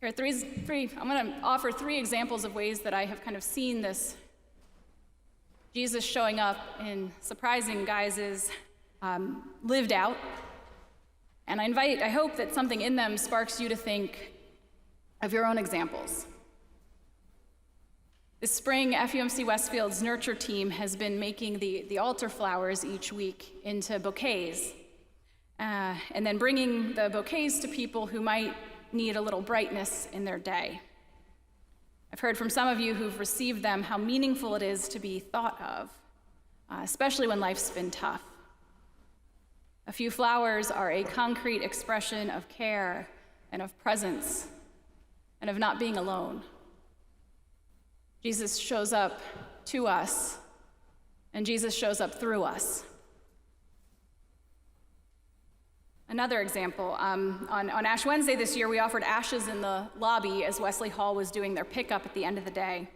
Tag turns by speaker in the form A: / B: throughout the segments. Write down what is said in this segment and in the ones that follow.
A: Here are I'm going to offer three examples of ways that I have kind of seen this Jesus showing up in surprising guises, lived out. And I hope that something in them sparks you to think of your own examples. This spring, FUMC Westfield's nurture team has been making the altar flowers each week into bouquets, and then bringing the bouquets to people who might need a little brightness in their day. I've heard from some of you who've received them how meaningful it is to be thought of, especially when life's been tough. A few flowers are a concrete expression of care and of presence and of not being alone. Jesus shows up to us, and Jesus shows up through us. Another example, on Ash Wednesday this year, we offered ashes in the lobby as Wesley Hall was doing their pickup at the end of the day,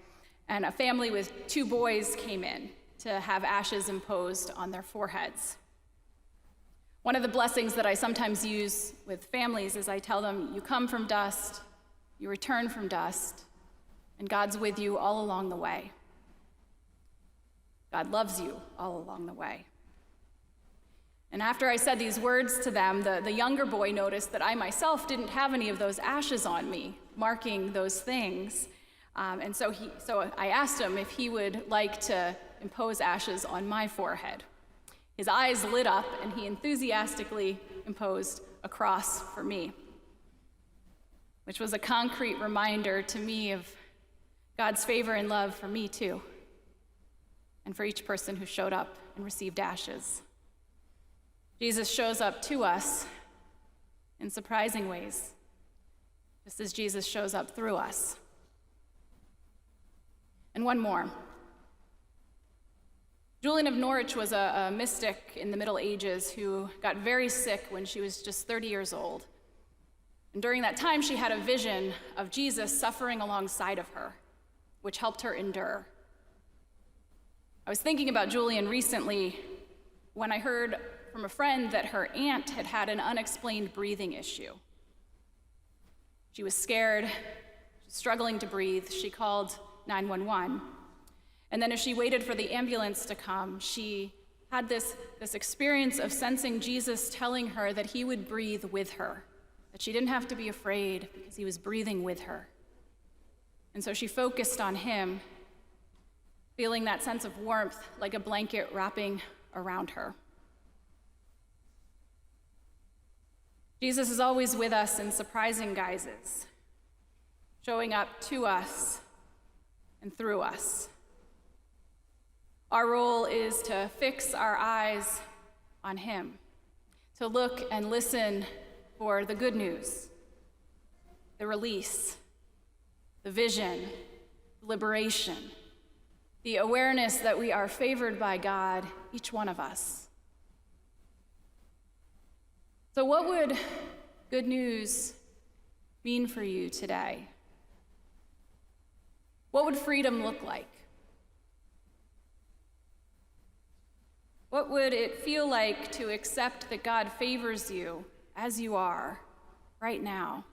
A: and a family with 2 boys came in to have ashes imposed on their foreheads. One of the blessings that I sometimes use with families is I tell them, you come from dust, you return from dust, and God's with you all along the way. God loves you all along the way. And after I said these words to them, the younger boy noticed that I myself didn't have any of those ashes on me, marking those things. And so I asked him if he would like to impose ashes on my forehead. His eyes lit up, and he enthusiastically imposed a cross for me, which was a concrete reminder to me of God's favor and love for me too, and for each person who showed up and received ashes. Jesus shows up to us in surprising ways, just as Jesus shows up through us. And one more. Julian of Norwich was a mystic in the Middle Ages who got very sick when she was just 30 years old. And during that time, she had a vision of Jesus suffering alongside of her, which helped her endure. I was thinking about Julian recently when I heard from a friend that her aunt had had an unexplained breathing issue. She was scared, struggling to breathe. She called 911. And then as she waited for the ambulance to come, she had this experience of sensing Jesus telling her that he would breathe with her, that she didn't have to be afraid because he was breathing with her. And so she focused on him, feeling that sense of warmth like a blanket wrapping around her. Jesus is always with us in surprising guises, showing up to us and through us. Our role is to fix our eyes on him, to look and listen for the good news, the release, the vision, the liberation, the awareness that we are favored by God, each one of us. So what would good news mean for you today? What would freedom look like? What would it feel like to accept that God favors you as you are right now?